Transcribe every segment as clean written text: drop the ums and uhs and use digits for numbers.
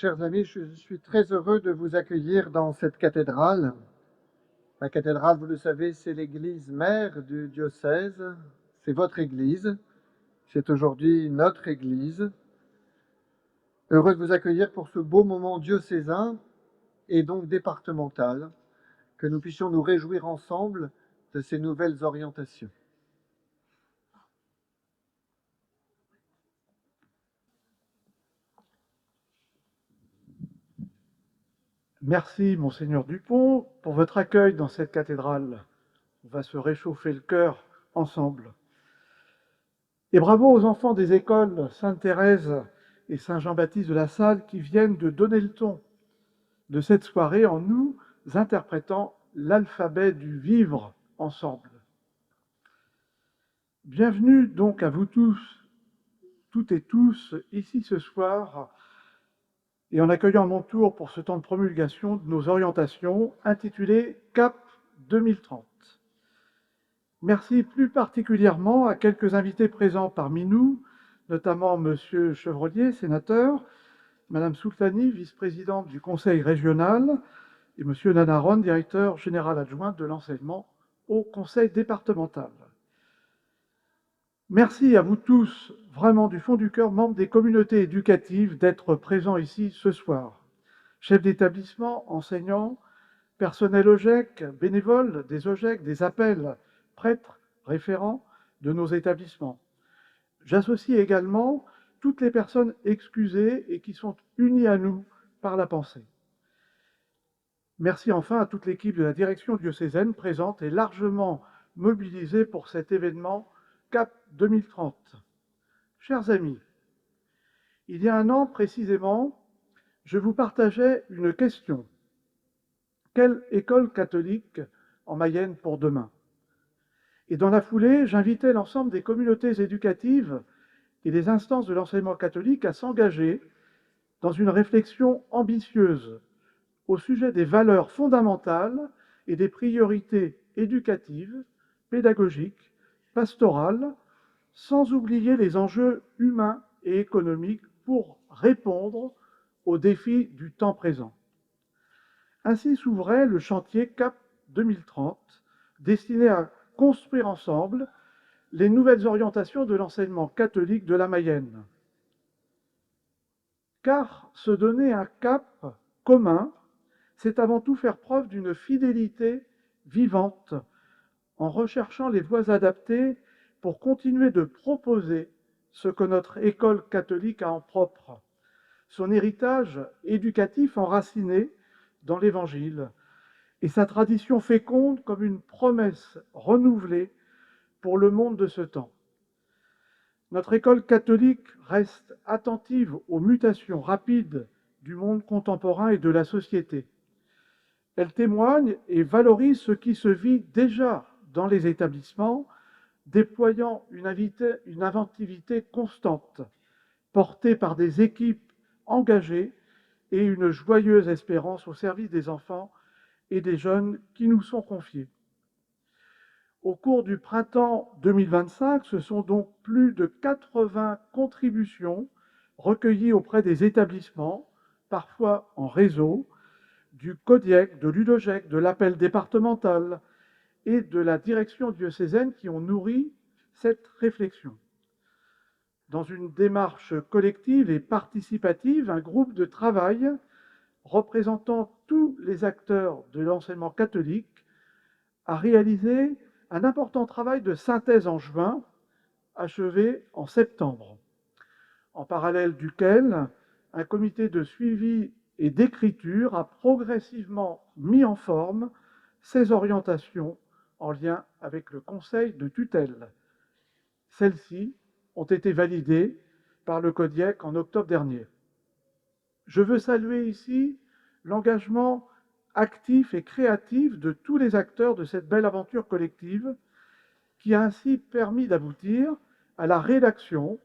Chers amis, je suis très heureux de vous accueillir dans cette cathédrale. La cathédrale, vous le savez, c'est l'église mère du diocèse. C'est votre église. C'est aujourd'hui notre église. Heureux de vous accueillir pour ce beau moment diocésain et donc départemental, que nous puissions nous réjouir ensemble de ces nouvelles orientations. Merci, Monseigneur Dupont, pour votre accueil dans cette cathédrale. On va se réchauffer le cœur ensemble. Et bravo aux enfants des écoles Sainte-Thérèse et Saint-Jean-Baptiste de la Salle qui viennent de donner le ton de cette soirée en nous interprétant l'alphabet du vivre ensemble. Bienvenue donc à vous tous, toutes et tous, ici ce soir, et en accueillant à mon tour pour ce temps de promulgation de nos orientations intitulées CAP 2030. Merci plus particulièrement à quelques invités présents parmi nous, notamment Monsieur Chevrolier, sénateur, Madame Soultani, vice-présidente du Conseil régional, et Monsieur Nanaron, directeur général adjoint de l'enseignement au Conseil départemental. Merci à vous tous, vraiment du fond du cœur, membres des communautés éducatives, d'être présents ici ce soir. Chefs d'établissement, enseignants, personnel OGEC, bénévoles des OGEC, des appels, prêtres, référents de nos établissements. J'associe également toutes les personnes excusées et qui sont unies à nous par la pensée. Merci enfin à toute l'équipe de la direction diocésaine présente et largement mobilisée pour cet événement CAP 2030. Chers amis, il y a un an précisément, je vous partageais une question. Quelle école catholique en Mayenne pour demain? Et dans la foulée, j'invitais l'ensemble des communautés éducatives et des instances de l'enseignement catholique à s'engager dans une réflexion ambitieuse au sujet des valeurs fondamentales et des priorités éducatives, pédagogiques, pastorales, sans oublier les enjeux humains et économiques pour répondre aux défis du temps présent. Ainsi s'ouvrait le chantier CAP 2030, destiné à construire ensemble les nouvelles orientations de l'enseignement catholique de la Mayenne. Car se donner un cap commun, c'est avant tout faire preuve d'une fidélité vivante en recherchant les voies adaptées pour continuer de proposer ce que notre école catholique a en propre, son héritage éducatif enraciné dans l'Évangile et sa tradition féconde comme une promesse renouvelée pour le monde de ce temps. Notre école catholique reste attentive aux mutations rapides du monde contemporain et de la société. Elle témoigne et valorise ce qui se vit déjà dans les établissements, déployant une inventivité constante, portée par des équipes engagées et une joyeuse espérance au service des enfants et des jeunes qui nous sont confiés. Au cours du printemps 2025, ce sont donc plus de 80 contributions recueillies auprès des établissements, parfois en réseau, du CODIEC, de l'UDOGEC, de l'appel départemental et de la direction diocésaine qui ont nourri cette réflexion. Dans une démarche collective et participative, un groupe de travail représentant tous les acteurs de l'enseignement catholique a réalisé un important travail de synthèse en juin, achevé en septembre, en parallèle duquel un comité de suivi et d'écriture a progressivement mis en forme ces orientations en lien avec le Conseil de tutelle. Celles-ci ont été validées par le CODIEC en octobre dernier. Je veux saluer ici l'engagement actif et créatif de tous les acteurs de cette belle aventure collective qui a ainsi permis d'aboutir à la rédaction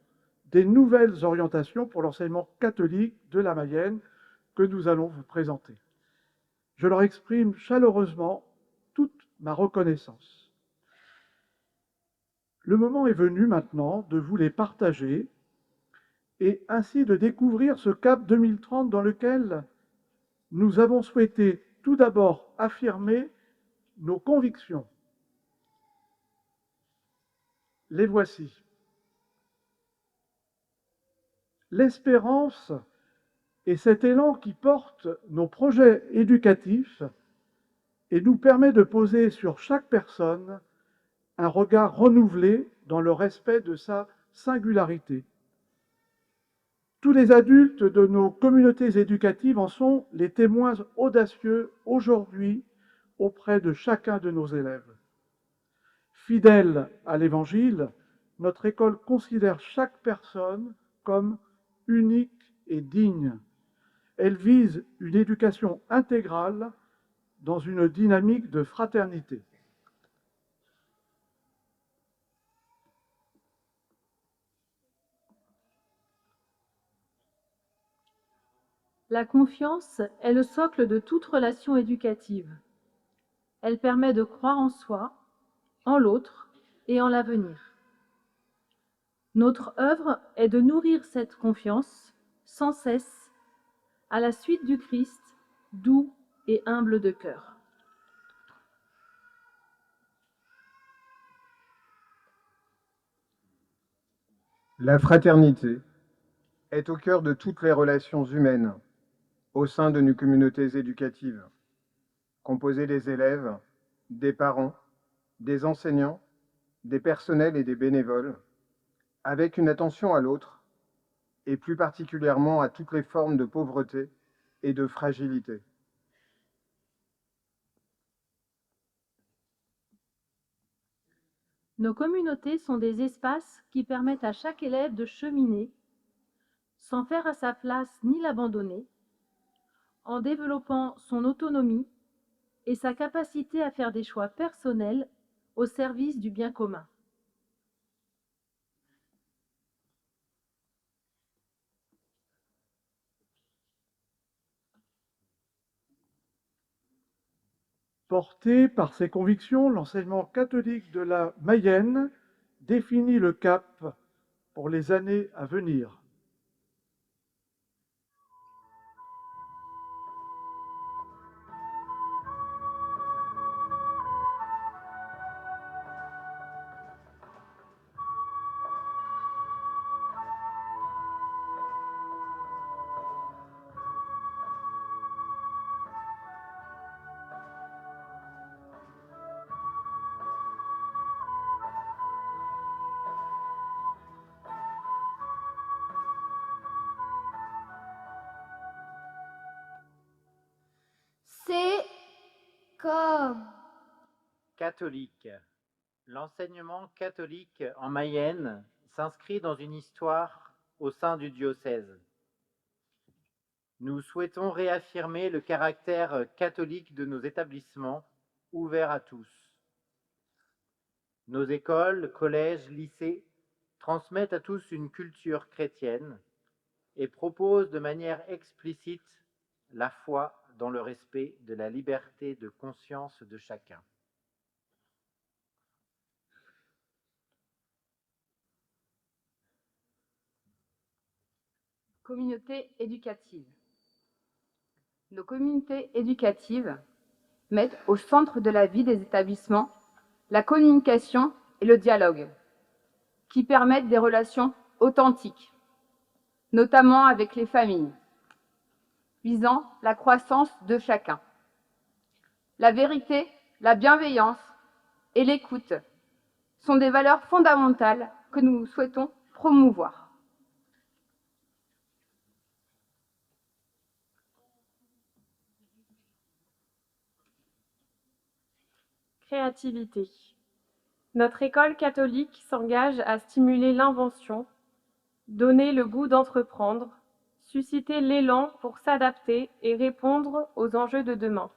des nouvelles orientations pour l'enseignement catholique de la Mayenne que nous allons vous présenter. Je leur exprime chaleureusement toute ma reconnaissance. Le moment est venu maintenant de vous les partager et ainsi de découvrir ce cap 2030 dans lequel nous avons souhaité tout d'abord affirmer nos convictions. Les voici. L'espérance est cet élan qui porte nos projets éducatifs et nous permet de poser sur chaque personne un regard renouvelé dans le respect de sa singularité. Tous les adultes de nos communautés éducatives en sont les témoins audacieux aujourd'hui auprès de chacun de nos élèves. Fidèle à l'Évangile, notre école considère chaque personne comme unique et digne. Elle vise une éducation intégrale dans une dynamique de fraternité. La confiance est le socle de toute relation éducative. Elle permet de croire en soi, en l'autre et en l'avenir. Notre œuvre est de nourrir cette confiance sans cesse à la suite du Christ, doux et humble de cœur. La fraternité est au cœur de toutes les relations humaines au sein de nos communautés éducatives, composées des élèves, des parents, des enseignants, des personnels et des bénévoles, avec une attention à l'autre et plus particulièrement à toutes les formes de pauvreté et de fragilité. Nos communautés sont des espaces qui permettent à chaque élève de cheminer, sans faire à sa place ni l'abandonner, en développant son autonomie et sa capacité à faire des choix personnels au service du bien commun. Porté par ses convictions, l'enseignement catholique de la Mayenne définit le cap pour les années à venir. C'est comme Catholique. L'enseignement catholique en Mayenne s'inscrit dans une histoire au sein du diocèse. Nous souhaitons réaffirmer le caractère catholique de nos établissements, ouverts à tous. Nos écoles, collèges, lycées transmettent à tous une culture chrétienne et proposent de manière explicite la foi dans le respect de la liberté de conscience de chacun. Communauté éducative. Nos communautés éducatives mettent au centre de la vie des établissements la communication et le dialogue, qui permettent des relations authentiques, notamment avec les familles, visant la croissance de chacun. La vérité, la bienveillance et l'écoute sont des valeurs fondamentales que nous souhaitons promouvoir. Créativité. Notre école catholique s'engage à stimuler l'invention, donner le goût d'entreprendre, susciter l'élan pour s'adapter et répondre aux enjeux de demain.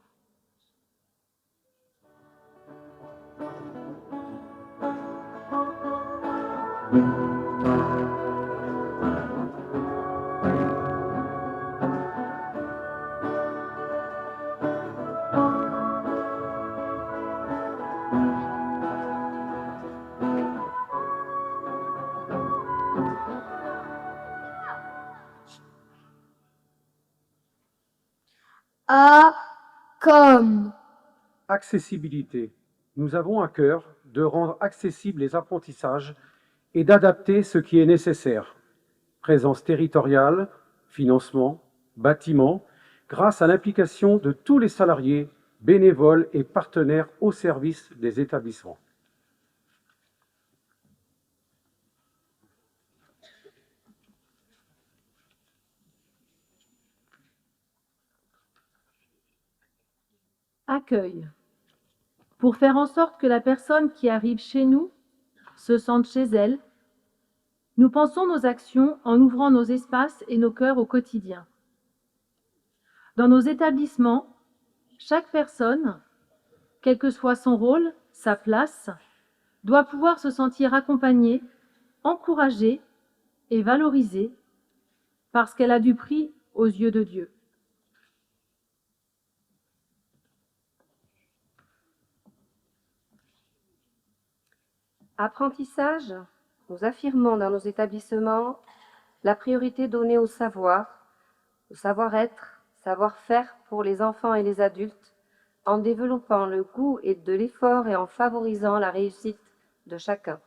A comme Accessibilité. Nous avons à cœur de rendre accessibles les apprentissages et d'adapter ce qui est nécessaire. Présence territoriale, financement, bâtiment, grâce à l'implication de tous les salariés, bénévoles et partenaires au service des établissements. Accueil. Pour faire en sorte que la personne qui arrive chez nous se sente chez elle, nous pensons nos actions en ouvrant nos espaces et nos cœurs au quotidien. Dans nos établissements, chaque personne, quel que soit son rôle, sa place, doit pouvoir se sentir accompagnée, encouragée et valorisée parce qu'elle a du prix aux yeux de Dieu. Apprentissage, nous affirmons dans nos établissements la priorité donnée au savoir-être, savoir-faire pour les enfants et les adultes, en développant le goût et de l'effort et en favorisant la réussite de chacun.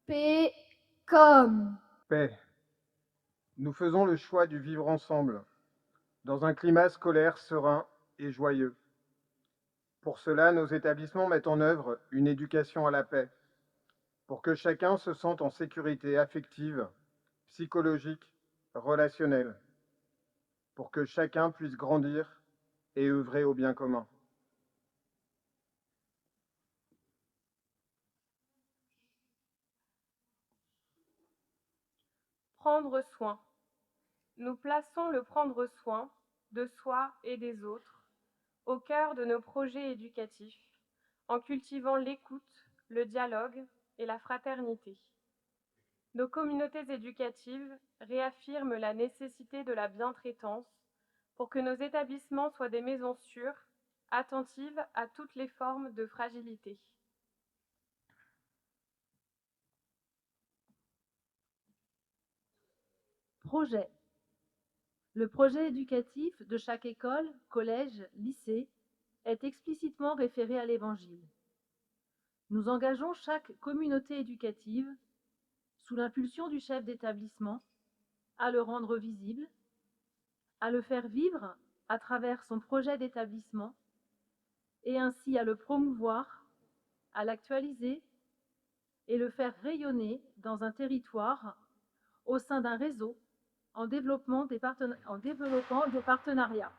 P comme Paix. Nous faisons le choix du vivre ensemble, dans un climat scolaire serein et joyeux. Pour cela, nos établissements mettent en œuvre une éducation à la paix, pour que chacun se sente en sécurité affective, psychologique, relationnelle, pour que chacun puisse grandir et œuvrer au bien commun. Prendre soin. Nous plaçons le prendre soin de soi et des autres au cœur de nos projets éducatifs, en cultivant l'écoute, le dialogue et la fraternité. Nos communautés éducatives réaffirment la nécessité de la bientraitance pour que nos établissements soient des maisons sûres, attentives à toutes les formes de fragilité. Projet. Le projet éducatif de chaque école, collège, lycée est explicitement référé à l'Évangile. Nous engageons chaque communauté éducative, sous l'impulsion du chef d'établissement, à le rendre visible, à le faire vivre à travers son projet d'établissement et ainsi à le promouvoir, à l'actualiser et le faire rayonner dans un territoire au sein d'un réseau en développant des partenariats.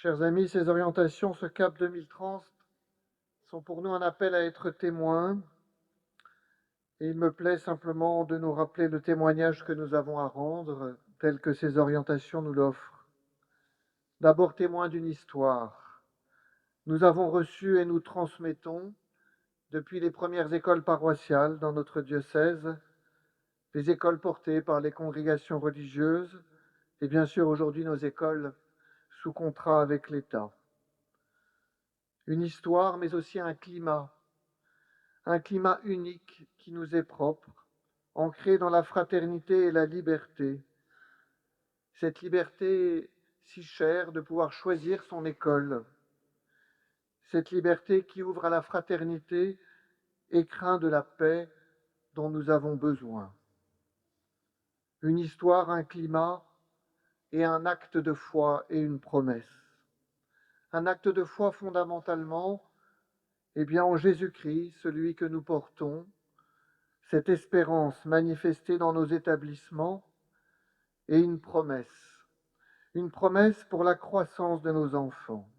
Chers amis, ces orientations, ce CAP 2030, sont pour nous un appel à être témoins. Et il me plaît simplement de nous rappeler le témoignage que nous avons à rendre, tel que ces orientations nous l'offrent. D'abord témoin d'une histoire. Nous avons reçu et nous transmettons, depuis les premières écoles paroissiales dans notre diocèse, les écoles portées par les congrégations religieuses, et bien sûr aujourd'hui nos écoles sous contrat avec l'État. Une histoire, mais aussi un climat unique qui nous est propre, ancré dans la fraternité et la liberté. Cette liberté si chère de pouvoir choisir son école. Cette liberté qui ouvre à la fraternité et craint de la paix dont nous avons besoin. Une histoire, un climat et un acte de foi et une promesse. Un acte de foi fondamentalement, en Jésus-Christ, celui que nous portons, cette espérance manifestée dans nos établissements et une promesse pour la croissance de nos enfants.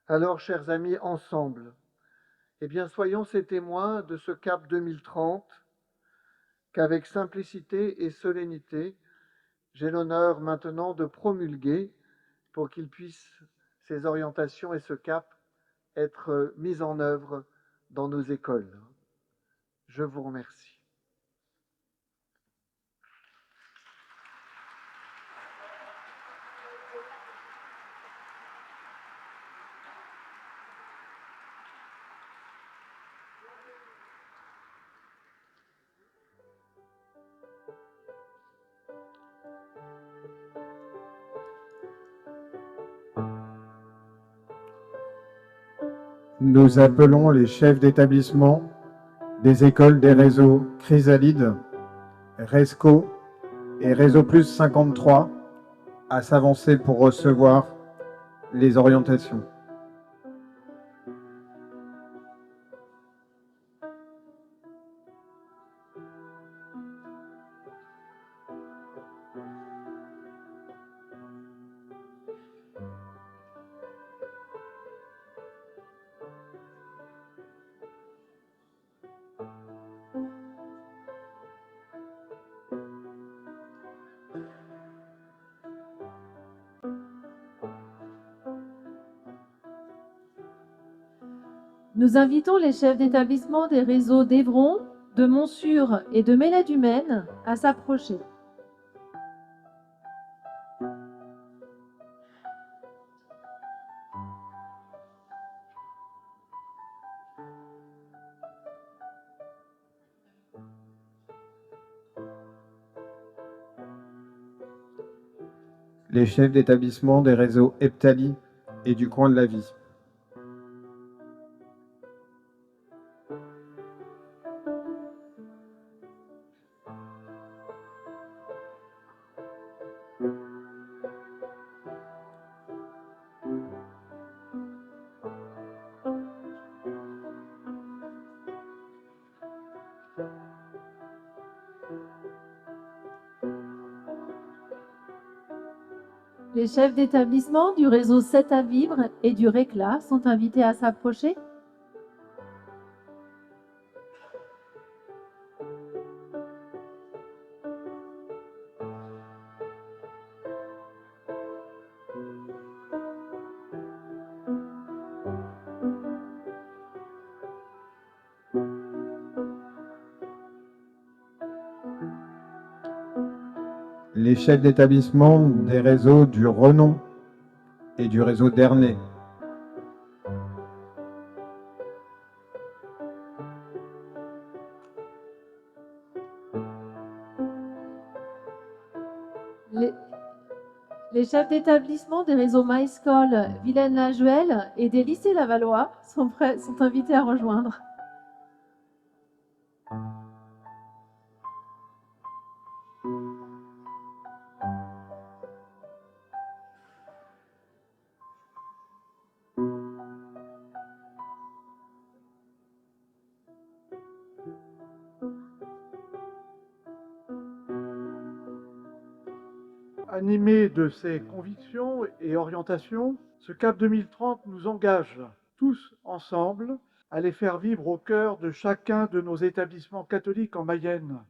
Alors, chers amis, ensemble, soyons ces témoins de ce CAP 2030 qu'avec simplicité et solennité, j'ai l'honneur maintenant de promulguer pour qu'ils puissent, ces orientations et ce CAP, être mis en œuvre dans nos écoles. Je vous remercie. Nous appelons les chefs d'établissement des écoles des réseaux Chrysalide, Resco et Réseau Plus 53 à s'avancer pour recevoir les orientations. Nous invitons les chefs d'établissement des réseaux d'Évron, de Montsûrs et de Mélède-Humaine à s'approcher. Les chefs d'établissement des réseaux Heptali et du coin de la vie. Les chefs d'établissement du réseau 7 à vivre et du RECLA sont invités à s'approcher. Les chefs d'établissement des réseaux du Renon et du réseau d'Ernay. Les chefs d'établissement des réseaux MySchool, Vilaine-la-Juelle et des lycées Lavallois sont invités à rejoindre. Animé de ses convictions et orientations, ce CAP 2030 nous engage tous ensemble à les faire vivre au cœur de chacun de nos établissements catholiques en Mayenne,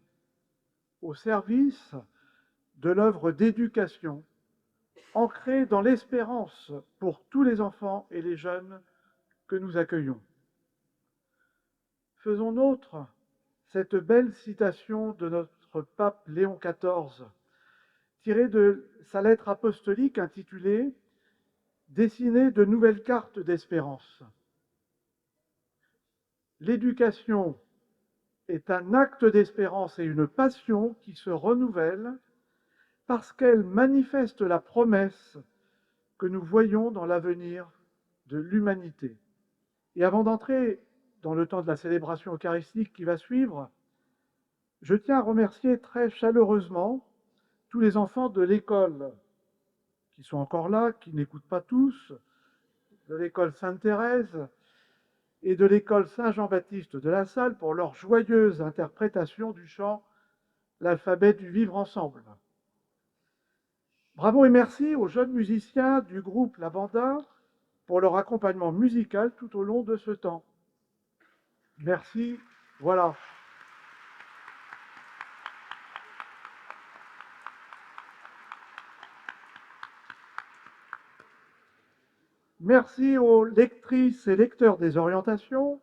au service de l'œuvre d'éducation ancrée dans l'espérance pour tous les enfants et les jeunes que nous accueillons. Faisons nôtre cette belle citation de notre pape Léon XIV, tirée de sa lettre apostolique intitulée « Dessiner de nouvelles cartes d'espérance ». L'éducation est un acte d'espérance et une passion qui se renouvelle parce qu'elle manifeste la promesse que nous voyons dans l'avenir de l'humanité. Et avant d'entrer dans le temps de la célébration eucharistique qui va suivre, je tiens à remercier très chaleureusement tous les enfants de l'école qui sont encore là, qui n'écoutent pas tous, de l'école Sainte-Thérèse et de l'école Saint-Jean-Baptiste de La Salle pour leur joyeuse interprétation du chant « L'alphabet du vivre ensemble ». Bravo et merci aux jeunes musiciens du groupe La Banda pour leur accompagnement musical tout au long de ce temps. Merci, voilà. Merci aux lectrices et lecteurs des orientations.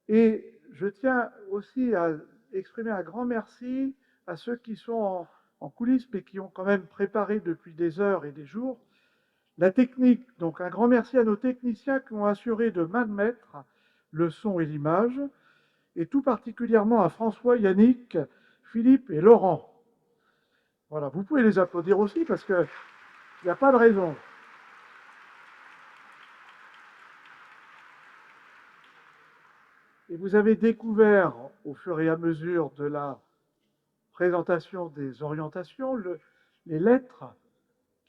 Et je tiens aussi à exprimer un grand merci à ceux qui sont en coulisses, mais qui ont quand même préparé depuis des heures et des jours la technique. Donc un grand merci à nos techniciens qui ont assuré de main de maître le son et l'image, et tout particulièrement à François, Yannick, Philippe et Laurent. Voilà, vous pouvez les applaudir aussi parce qu'il n'y a pas de raison. Et vous avez découvert, au fur et à mesure de la présentation des orientations, les lettres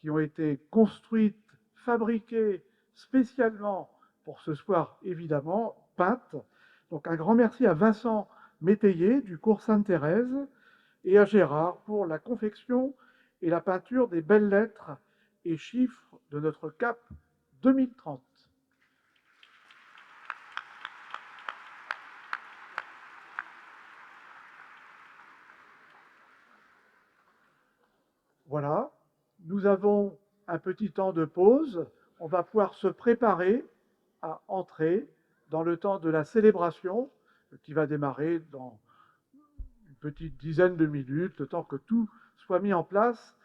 qui ont été construites, fabriquées spécialement pour ce soir, évidemment, peintes. Donc un grand merci à Vincent Métayer du cours Sainte-Thérèse et à Gérard pour la confection et la peinture des belles lettres et chiffres de notre CAP 2030. Voilà, nous avons un petit temps de pause. On va pouvoir se préparer à entrer dans le temps de la célébration qui va démarrer dans une petite dizaine de minutes, le temps que tout soit mis en place.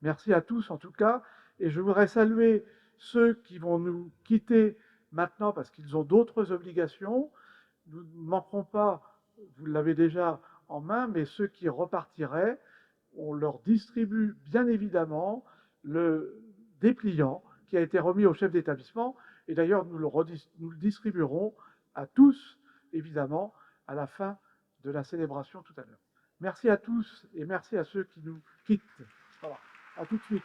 Merci à tous en tout cas. Et je voudrais saluer ceux qui vont nous quitter maintenant parce qu'ils ont d'autres obligations. Nous ne manquerons pas, vous l'avez déjà en main, mais ceux qui repartiraient, on leur distribue bien évidemment le dépliant qui a été remis au chef d'établissement. Et d'ailleurs, nous le distribuerons à tous, évidemment, à la fin de la célébration tout à l'heure. Merci à tous et merci à ceux qui nous quittent. Voilà. À tout de suite.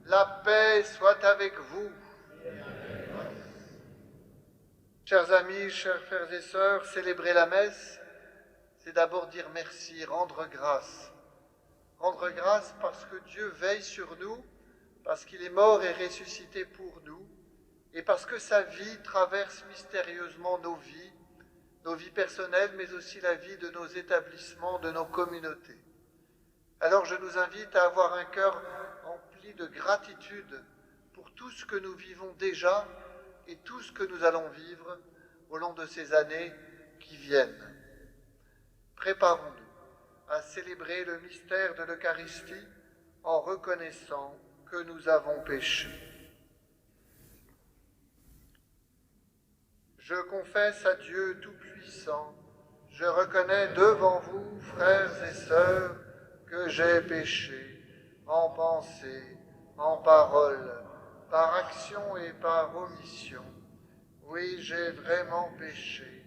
La paix soit avec vous. Chers amis, chers frères et sœurs, célébrer la messe, c'est d'abord dire merci, rendre grâce. Rendre grâce parce que Dieu veille sur nous, parce qu'il est mort et ressuscité pour nous, et parce que sa vie traverse mystérieusement nos vies personnelles, mais aussi la vie de nos établissements, de nos communautés. Alors je nous invite à avoir un cœur rempli de gratitude pour tout ce que nous vivons déjà et tout ce que nous allons vivre au long de ces années qui viennent. Préparons-nous à célébrer le mystère de l'Eucharistie en reconnaissant que nous avons péché. Je confesse à Dieu Tout-Puissant, je reconnais devant vous, frères et sœurs, que j'ai péché en pensée, en parole, par action et par omission. Oui, j'ai vraiment péché.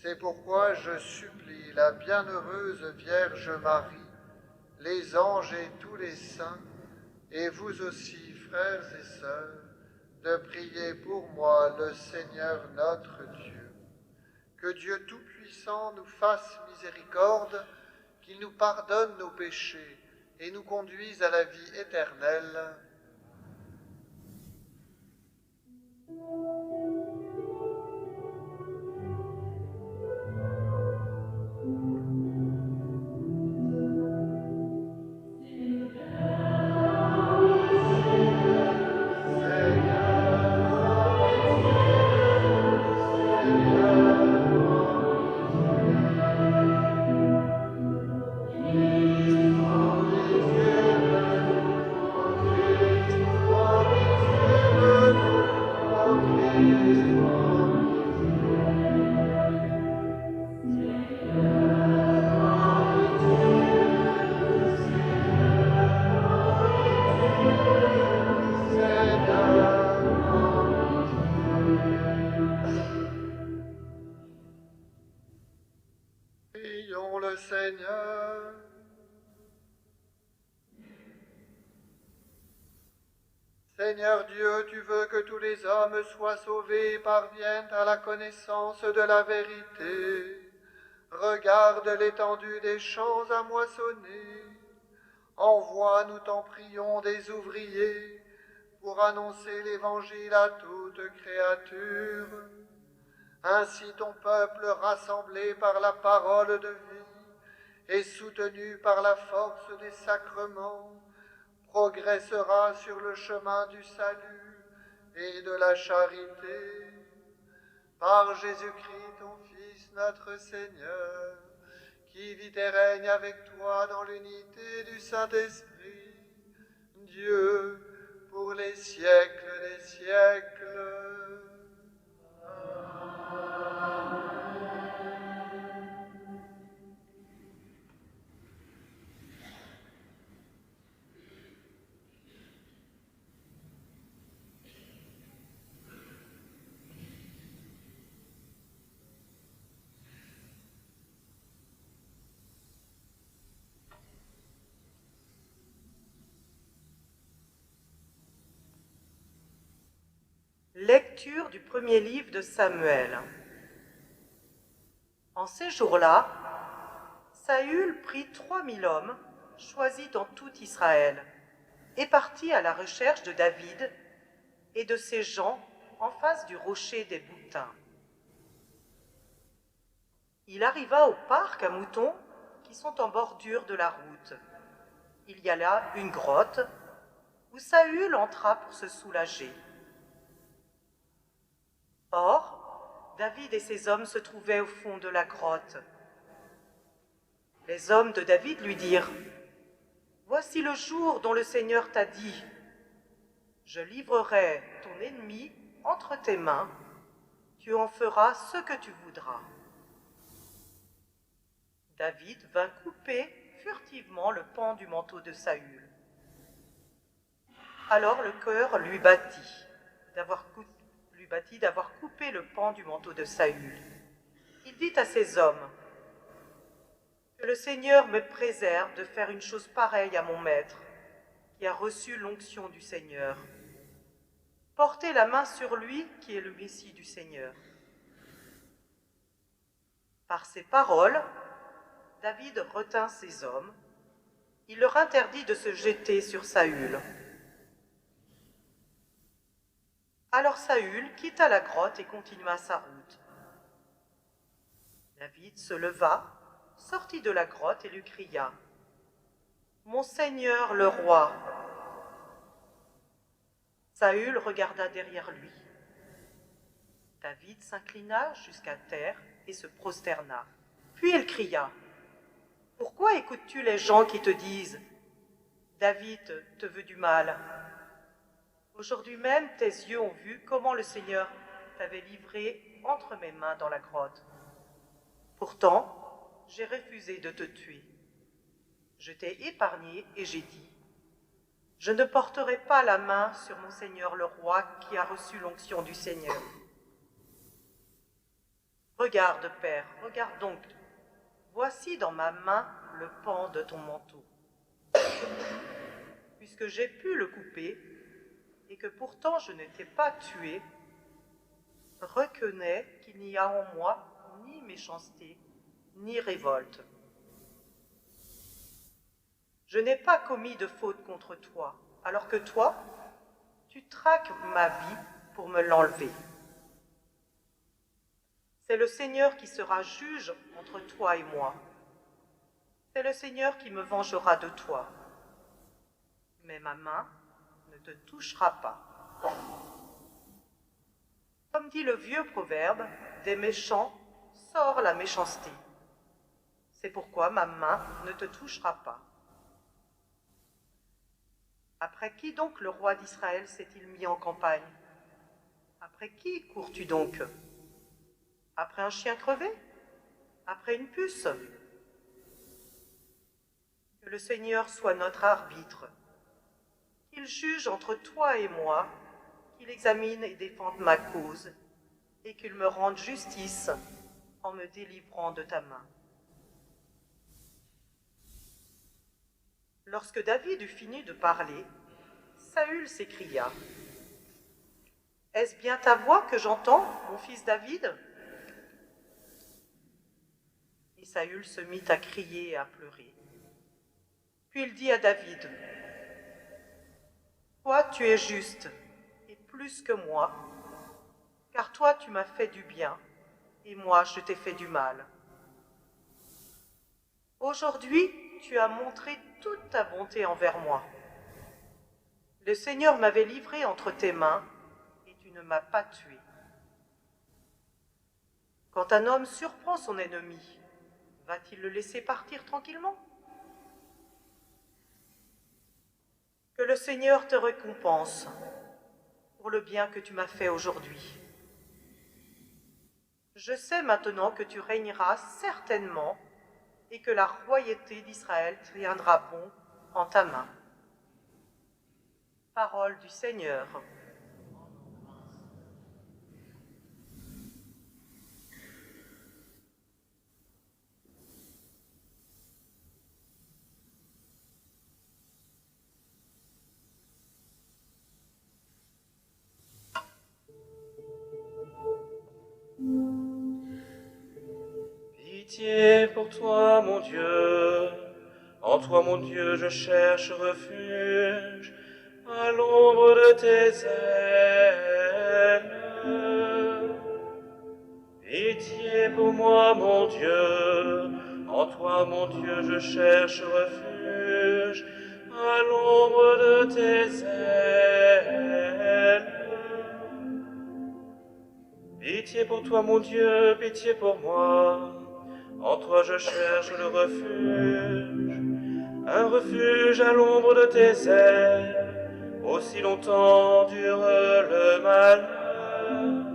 C'est pourquoi je supplie la bienheureuse Vierge Marie, les anges et tous les saints, et vous aussi, frères et sœurs, de prier pour moi le Seigneur notre Dieu. Que Dieu Tout-Puissant nous fasse miséricorde, qu'il nous pardonne nos péchés et nous conduise à la vie éternelle. Prions le Seigneur. Seigneur Dieu, tu veux que tous les hommes soient sauvés et parviennent à la connaissance de la vérité. Regarde l'étendue des champs à moissonner. Envoie, nous t'en prions, des ouvriers pour annoncer l'Évangile à toute créature. Ainsi ton peuple, rassemblé par la parole de vie et soutenu par la force des sacrements, progressera sur le chemin du salut et de la charité. Par Jésus-Christ, ton Fils, notre Seigneur, qui vit et règne avec toi dans l'unité du Saint-Esprit, Dieu, pour les siècles des siècles. Lecture du premier livre de Samuel. En ces jours-là, Saül prit 3000 hommes, choisis dans tout Israël, et partit à la recherche de David et de ses gens en face du rocher des Boutins. Il arriva au parc à moutons qui sont en bordure de la route. Il y a là une grotte où Saül entra pour se soulager. Or, David et ses hommes se trouvaient au fond de la grotte. Les hommes de David lui dirent : « Voici le jour dont le Seigneur t'a dit : je livrerai ton ennemi entre tes mains, tu en feras ce que tu voudras. » David vint couper furtivement le pan du manteau de Saül. Alors le cœur lui battit d'avoir coupé le pan du manteau de Saül. Il dit à ses hommes : « Que le Seigneur me préserve de faire une chose pareille à mon maître, qui a reçu l'onction du Seigneur. Portez la main sur lui qui est le Messie du Seigneur. Par ces paroles, David retint ses hommes. Il leur interdit de se jeter sur Saül. Alors Saül quitta la grotte et continua sa route. David se leva, sortit de la grotte et lui cria « Mon Seigneur le roi !» Saül regarda derrière lui. David s'inclina jusqu'à terre et se prosterna. Puis il cria « Pourquoi écoutes-tu les gens qui te disent « David te veut du mal ?» Aujourd'hui même, tes yeux ont vu comment le Seigneur t'avait livré entre mes mains dans la grotte. Pourtant, j'ai refusé de te tuer. Je t'ai épargné et j'ai dit « Je ne porterai pas la main sur mon Seigneur le roi qui a reçu l'onction du Seigneur. » Regarde, Père, regarde donc. Voici dans ma main le pan de ton manteau. Puisque j'ai pu le couper, et que pourtant je ne t'ai pas tué, reconnais qu'il n'y a en moi ni méchanceté, ni révolte. Je n'ai pas commis de faute contre toi, alors que toi, tu traques ma vie pour me l'enlever. C'est le Seigneur qui sera juge entre toi et moi. C'est le Seigneur qui me vengera de toi. Mais ma main ne te touchera pas. Comme dit le vieux proverbe, des méchants sort la méchanceté. C'est pourquoi ma main ne te touchera pas. Après qui donc le roi d'Israël s'est-il mis en campagne? Après qui cours-tu donc? Après un chien crevé? Après une puce? Que le Seigneur soit notre arbitre. Qu'il juge entre toi et moi, qu'il examine et défende ma cause, et qu'il me rende justice en me délivrant de ta main. Lorsque David eut fini de parler, Saül s'écria « Est-ce bien ta voix que j'entends, mon fils David ?» Et Saül se mit à crier et à pleurer. Puis il dit à David « Toi, tu es juste, et plus que moi, car toi, tu m'as fait du bien, et moi, je t'ai fait du mal. Aujourd'hui, tu as montré toute ta bonté envers moi. Le Seigneur m'avait livré entre tes mains, et tu ne m'as pas tué. Quand un homme surprend son ennemi, va-t-il le laisser partir tranquillement? Que le Seigneur te récompense pour le bien que tu m'as fait aujourd'hui. Je sais maintenant que tu régneras certainement et que la royauté d'Israël tiendra bon en ta main. Parole du Seigneur. Pitié pour toi, mon Dieu. En toi, mon Dieu, je cherche refuge, à l'ombre de tes ailes. Pitié pour moi, mon Dieu. En toi, mon Dieu, je cherche refuge, à l'ombre de tes ailes. Pitié pour toi, mon Dieu, pitié pour moi. En toi je cherche le refuge, un refuge à l'ombre de tes ailes. Aussi longtemps dure le malheur.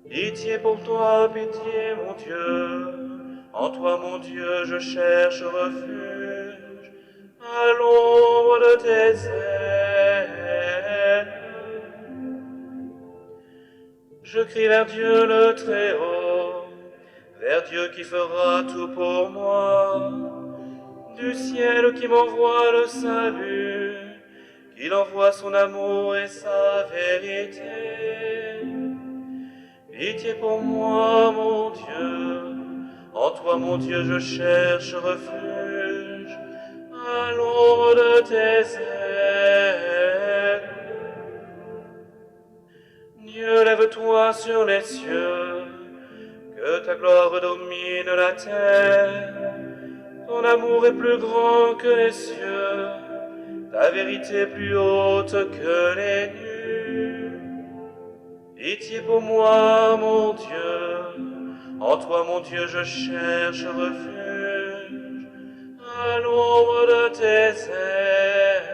Pitié pour toi, pitié, mon Dieu. En toi, mon Dieu, je cherche refuge, à l'ombre de tes ailes. Je crie vers Dieu le Très-Haut, vers Dieu qui fera tout pour moi, du ciel qui m'envoie le salut. qu'il envoie son amour et sa vérité. Pitié pour moi, mon Dieu, en toi, mon Dieu, je cherche refuge, à l'ombre de tes ailes. Dieu, lève-toi sur les cieux, que ta gloire domine la terre. Ton amour est plus grand que les cieux, ta vérité plus haute que les nues. Pitié pour moi, mon Dieu, en toi, mon Dieu, je cherche refuge, à l'ombre de tes ailes.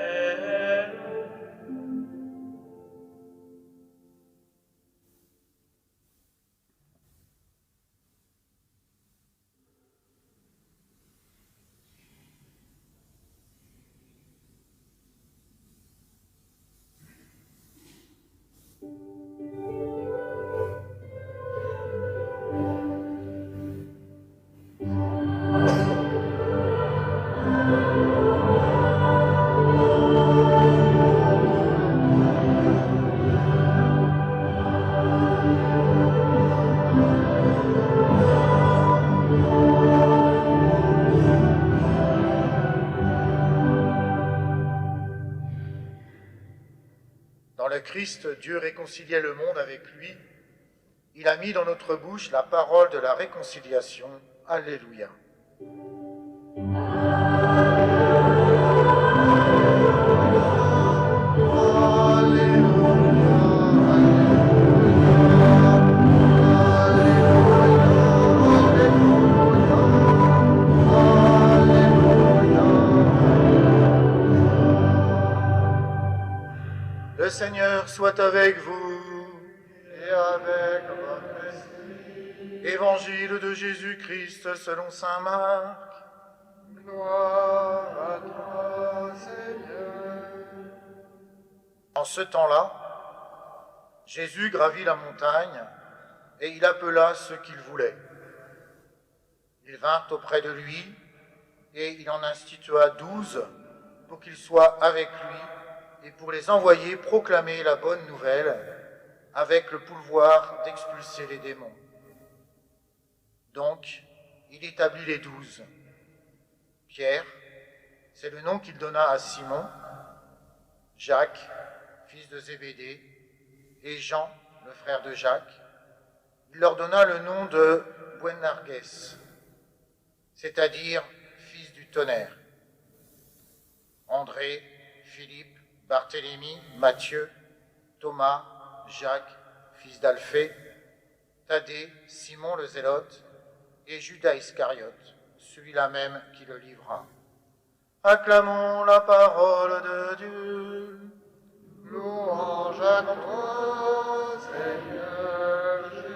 Dans le Christ, Dieu réconciliait le monde avec lui. Il a mis dans notre bouche la parole de la réconciliation. Alléluia. Le Seigneur soit avec vous et avec votre esprit. Évangile de Jésus-Christ selon saint Marc. Gloire à toi, Seigneur. En ce temps-là, Jésus gravit la montagne et il appela ceux qu'il voulait. Ils vinrent auprès de lui et il en institua 12 pour qu'ils soient avec lui et pour les envoyer proclamer la bonne nouvelle avec le pouvoir d'expulser les démons. Donc, il établit les 12. Pierre, c'est le nom qu'il donna à Simon, Jacques, fils de Zébédée, et Jean, le frère de Jacques. Il leur donna le nom de Boanerges, c'est-à-dire fils du tonnerre. André, Philippe, Barthélemy, Matthieu, Thomas, Jacques, fils d'Alphée, Thaddée, Simon le Zélote, et Judas Iscariote, celui-là même qui le livra. Acclamons la parole de Dieu. Louange à toi, Seigneur Jésus.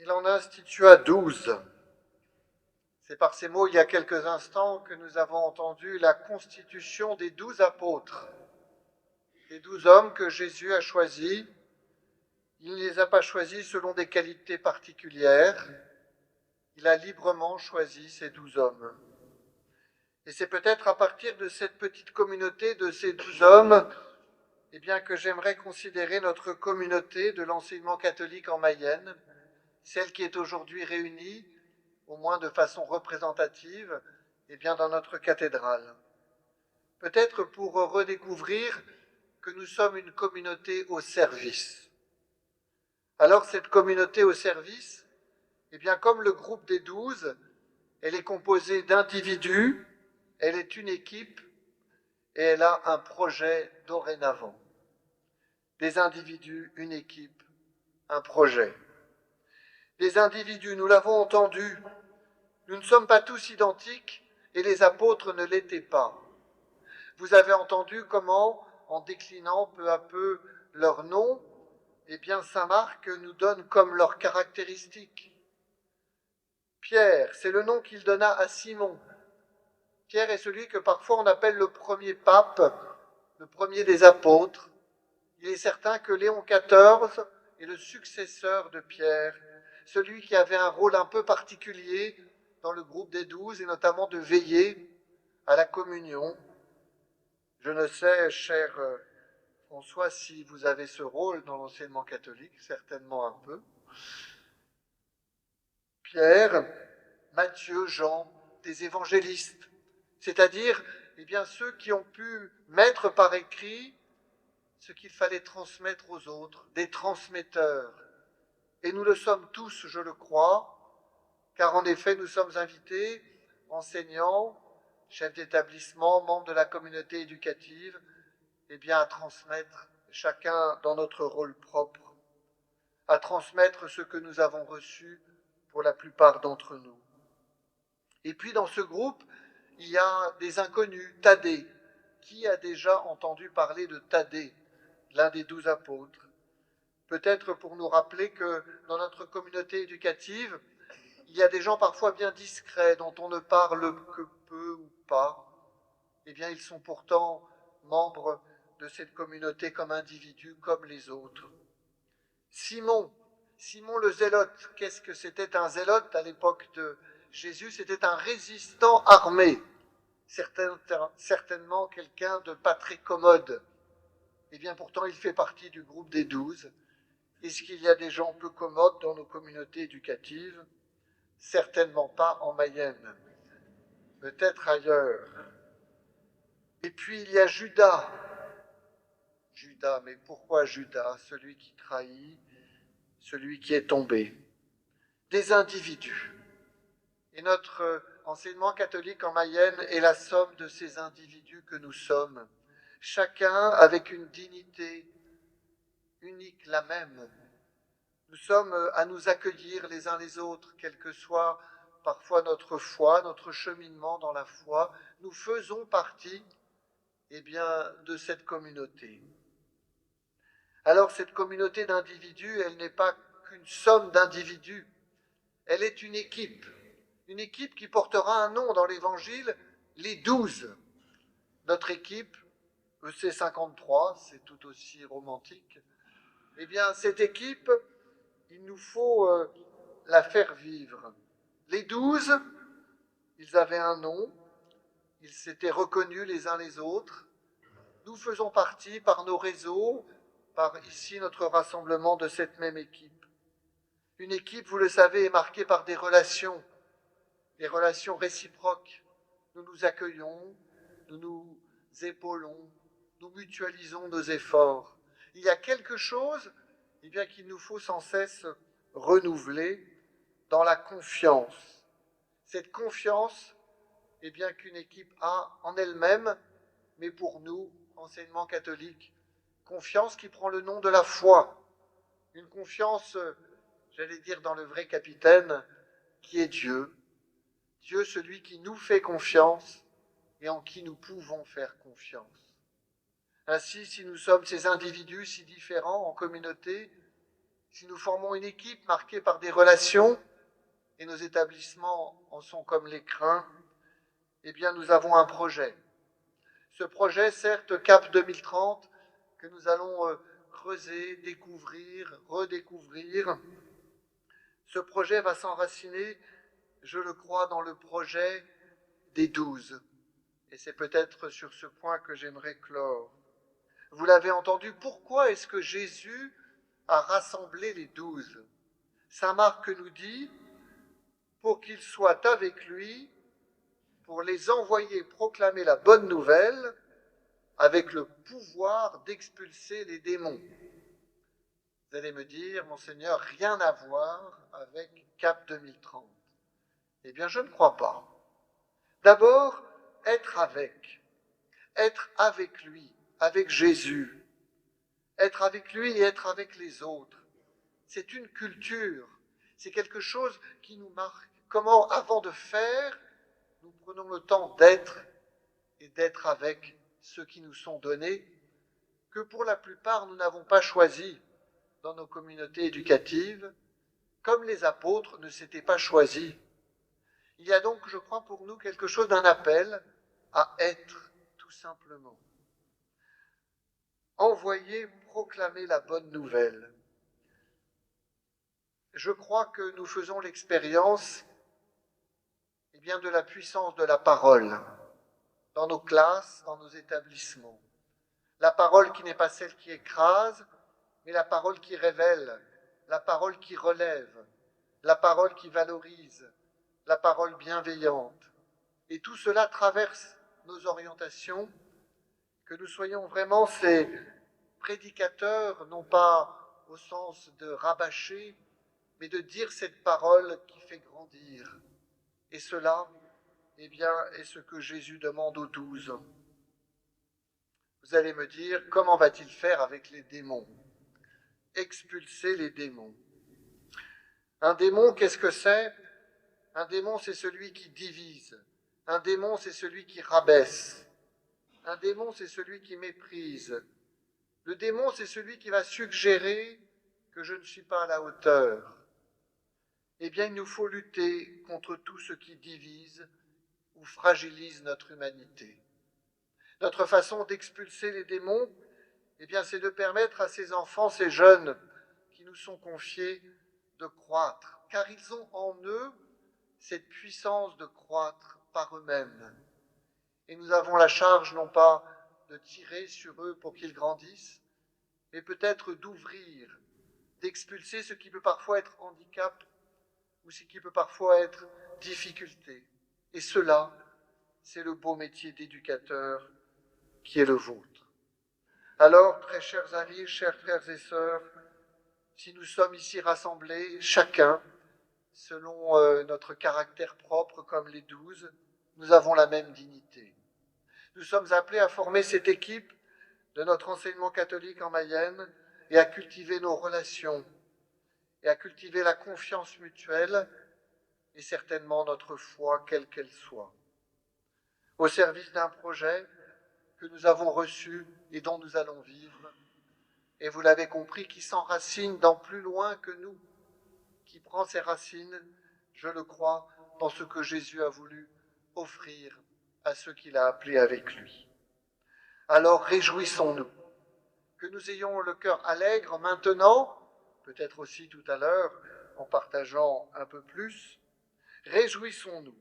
Il en institua 12. C'est par ces mots, il y a quelques instants, que nous avons entendu la constitution des 12 apôtres, les 12 hommes que Jésus a choisis. Il ne les a pas choisis selon des qualités particulières, il a librement choisi ces 12 hommes. Et c'est peut-être à partir de cette petite communauté de ces 12 hommes que j'aimerais considérer notre communauté de l'enseignement catholique en Mayenne, celle qui est aujourd'hui réunie, au moins de façon représentative, dans notre cathédrale. Peut-être pour redécouvrir que nous sommes une communauté au service. Alors cette communauté au service, comme le groupe des 12, elle est composée d'individus, elle est une équipe et elle a un projet dorénavant. Des individus, une équipe, un projet. Les individus, nous l'avons entendu, nous ne sommes pas tous identiques et les apôtres ne l'étaient pas. Vous avez entendu comment, en déclinant peu à peu leurs noms, saint Marc nous donne comme leurs caractéristiques. Pierre, c'est le nom qu'il donna à Simon. Pierre est celui que parfois on appelle le premier pape, le premier des apôtres. Il est certain que Léon XIV est le successeur de Pierre, celui qui avait un rôle un peu particulier dans le groupe des 12 et notamment de veiller à la communion. Je ne sais, cher François, si vous avez ce rôle dans l'enseignement catholique, certainement un peu. Pierre, Matthieu, Jean, des évangélistes, c'est-à-dire ceux qui ont pu mettre par écrit ce qu'il fallait transmettre aux autres, des transmetteurs. Et nous le sommes tous, je le crois, car en effet nous sommes invités, enseignants, chefs d'établissement, membres de la communauté éducative, à transmettre chacun dans notre rôle propre, à transmettre ce que nous avons reçu pour la plupart d'entre nous. Et puis dans ce groupe, il y a des inconnus, Thaddée. Qui a déjà entendu parler de Thaddée, l'un des 12 apôtres? Peut-être pour nous rappeler que dans notre communauté éducative, il y a des gens parfois bien discrets, dont on ne parle que peu ou pas. Ils sont pourtant membres de cette communauté comme individus, comme les autres. Simon le zélote, qu'est-ce que c'était un zélote à l'époque de Jésus? C'était un résistant armé, certainement quelqu'un de pas très commode. Pourtant, il fait partie du groupe des 12. Est-ce qu'il y a des gens peu commodes dans nos communautés éducatives? Certainement pas en Mayenne, peut-être ailleurs. Et puis il y a Judas. Judas, mais pourquoi Judas? Celui qui trahit, celui qui est tombé. Des individus. Et notre enseignement catholique en Mayenne est la somme de ces individus que nous sommes, chacun avec une dignité unique, la même. Nous sommes à nous accueillir les uns les autres, quelle que soit parfois notre foi, notre cheminement dans la foi. Nous faisons partie de cette communauté. Alors cette communauté d'individus, elle n'est pas qu'une somme d'individus, elle est une équipe qui portera un nom dans l'Évangile, les 12. Notre équipe, EC53, c'est tout aussi romantique, cette équipe, il nous faut la faire vivre. Les 12, ils avaient un nom, ils s'étaient reconnus les uns les autres. Nous faisons partie, par nos réseaux, par ici notre rassemblement, de cette même équipe. Une équipe, vous le savez, est marquée par des relations réciproques. Nous nous accueillons, nous nous épaulons, nous mutualisons nos efforts. Il y a quelque chose qu'il nous faut sans cesse renouveler dans la confiance. Cette confiance qu'une équipe a en elle-même, mais pour nous, enseignement catholique, confiance qui prend le nom de la foi. Une confiance, j'allais dire dans le vrai capitaine, qui est Dieu. Dieu, celui qui nous fait confiance et en qui nous pouvons faire confiance. Ainsi, si nous sommes ces individus si différents en communauté, si nous formons une équipe marquée par des relations, et nos établissements en sont comme l'écrin, nous avons un projet. Ce projet, certes, CAP 2030, que nous allons creuser, découvrir, redécouvrir, ce projet va s'enraciner, je le crois, dans le projet des 12. Et c'est peut-être sur ce point que j'aimerais clore. Vous l'avez entendu, pourquoi est-ce que Jésus a rassemblé les 12? Saint Marc nous dit, pour qu'ils soient avec lui, pour les envoyer proclamer la bonne nouvelle, avec le pouvoir d'expulser les démons. Vous allez me dire, Monseigneur, rien à voir avec CAP 2030. Je ne crois pas. D'abord, être avec lui, avec Jésus, être avec lui et être avec les autres. C'est une culture, c'est quelque chose qui nous marque. Comment, avant de faire, nous prenons le temps d'être et d'être avec ceux qui nous sont donnés, que pour la plupart nous n'avons pas choisi dans nos communautés éducatives, comme les apôtres ne s'étaient pas choisis. Il y a donc, je crois, pour nous quelque chose d'un appel à être tout simplement. Envoyer, proclamer la bonne nouvelle. Je crois que nous faisons l'expérience de la puissance de la parole dans nos classes, dans nos établissements. La parole qui n'est pas celle qui écrase, mais la parole qui révèle, la parole qui relève, la parole qui valorise, la parole bienveillante. Et tout cela traverse nos orientations, que nous soyons vraiment ces prédicateurs, non pas au sens de rabâcher, mais de dire cette parole qui fait grandir. Et cela, est ce que Jésus demande aux 12. Vous allez me dire, comment va-t-il faire avec les démons? Expulser les démons. Un démon, qu'est-ce que c'est? Un démon, c'est celui qui divise. Un démon, c'est celui qui rabaisse. Un démon, c'est celui qui méprise. Le démon, c'est celui qui va suggérer que je ne suis pas à la hauteur. Eh bien, il nous faut lutter contre tout ce qui divise ou fragilise notre humanité. Notre façon d'expulser les démons, c'est de permettre à ces enfants, ces jeunes qui nous sont confiés, de croître, car ils ont en eux cette puissance de croître par eux-mêmes. Et nous avons la charge non pas de tirer sur eux pour qu'ils grandissent, mais peut-être d'ouvrir, d'expulser ce qui peut parfois être handicap ou ce qui peut parfois être difficulté. Et cela, c'est le beau métier d'éducateur qui est le vôtre. Alors, très chers amis, chers frères et sœurs, si nous sommes ici rassemblés, chacun, selon notre caractère propre comme les 12, nous avons la même dignité. Nous sommes appelés à former cette équipe de notre enseignement catholique en Mayenne et à cultiver nos relations, et à cultiver la confiance mutuelle et certainement notre foi, quelle qu'elle soit, au service d'un projet que nous avons reçu et dont nous allons vivre, et vous l'avez compris, qui s'enracine dans plus loin que nous, qui prend ses racines, je le crois, dans ce que Jésus a voulu offrir à ceux qu'il a appelés avec lui. Alors réjouissons-nous, que nous ayons le cœur allègre maintenant, peut-être aussi tout à l'heure, en partageant un peu plus. Réjouissons-nous,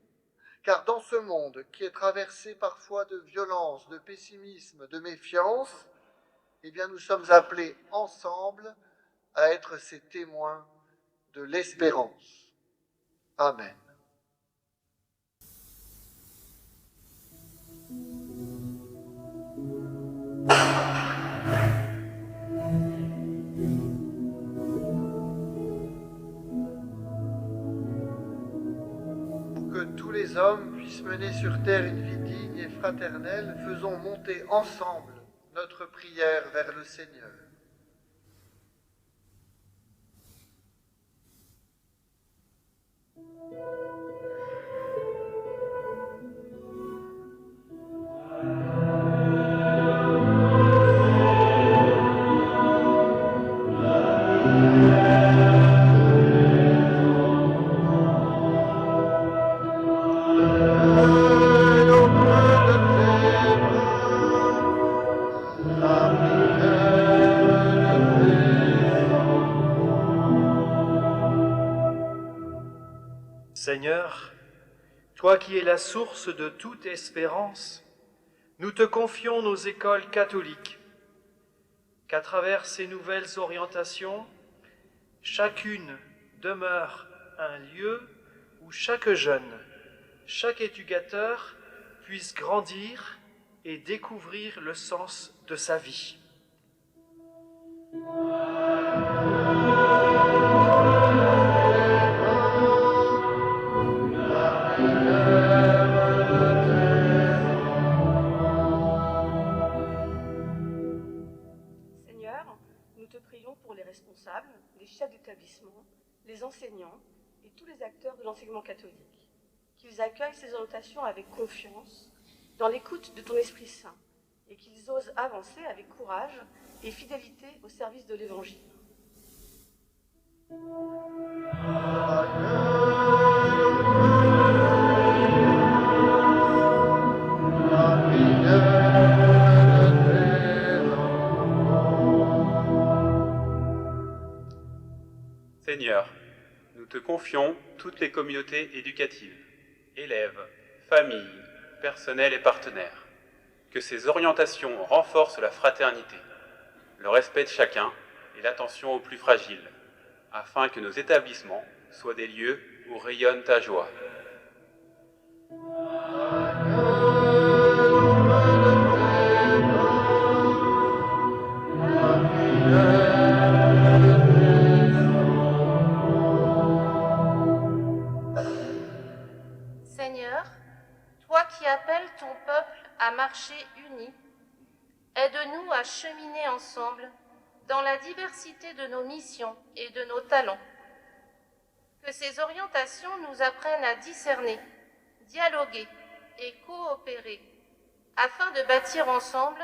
car dans ce monde qui est traversé parfois de violence, de pessimisme, de méfiance, nous sommes appelés ensemble à être ces témoins de l'espérance. Amen. Tous les hommes puissent mener sur terre une vie digne et fraternelle, faisons monter ensemble notre prière vers le Seigneur. Seigneur, toi qui es la source de toute espérance, nous te confions nos écoles catholiques, qu'à travers ces nouvelles orientations, chacune demeure un lieu où chaque jeune, chaque éducateur puisse grandir et découvrir le sens de sa vie. les chefs d'établissement, les enseignants et tous les acteurs de l'enseignement catholique, qu'ils accueillent ces orientations avec confiance, dans l'écoute de ton Esprit Saint, et qu'ils osent avancer avec courage et fidélité au service de l'Évangile. Seigneur, nous te confions toutes les communautés éducatives, élèves, familles, personnels et partenaires. Que ces orientations renforcent la fraternité, le respect de chacun et l'attention aux plus fragiles, afin que nos établissements soient des lieux où rayonne ta joie. Seigneur, toi qui appelles ton peuple à marcher uni, aide-nous à cheminer ensemble dans la diversité de nos missions et de nos talents. Que ces orientations nous apprennent à discerner, dialoguer et coopérer, afin de bâtir ensemble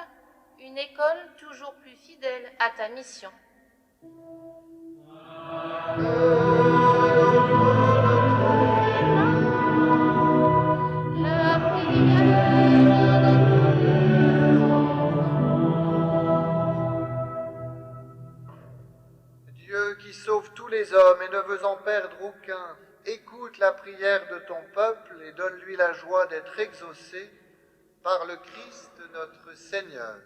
une école toujours plus fidèle à ta mission. Dieu qui sauve tous les hommes et ne veut en perdre aucun, écoute la prière de ton peuple et donne-lui la joie d'être exaucé par le Christ notre Seigneur.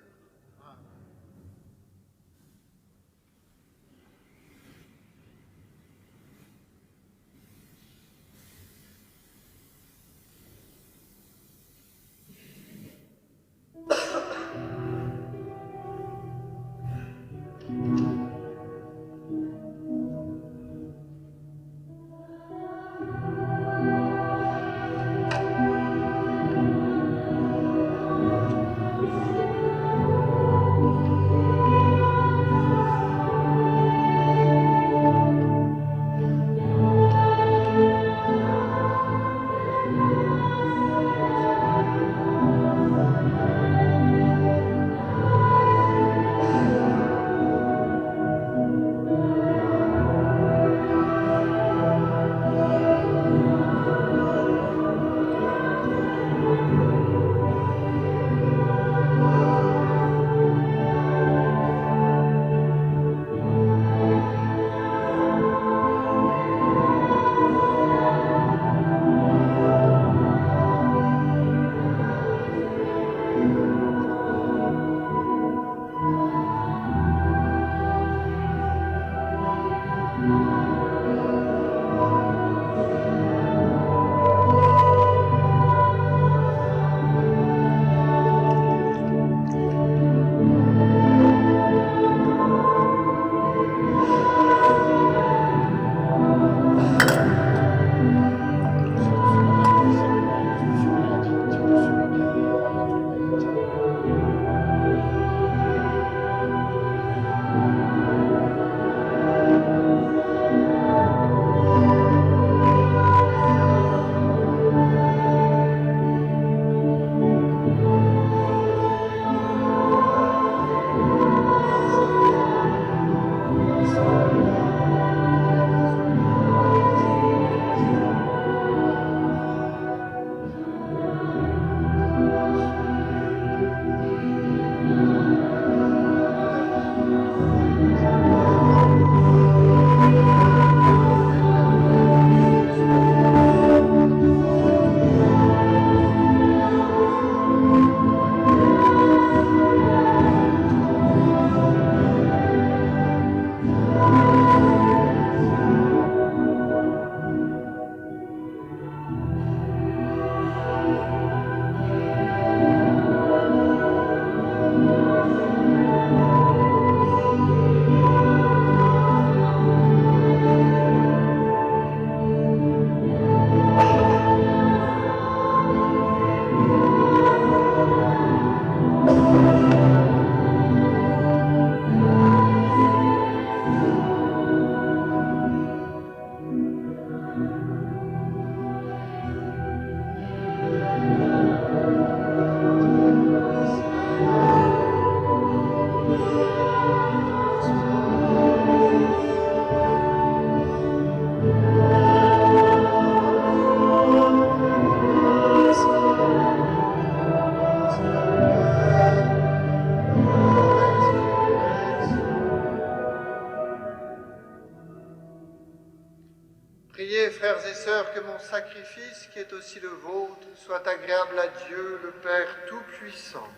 Seigneur, que mon sacrifice, qui est aussi le vôtre, soit agréable à Dieu, le Père Tout-Puissant.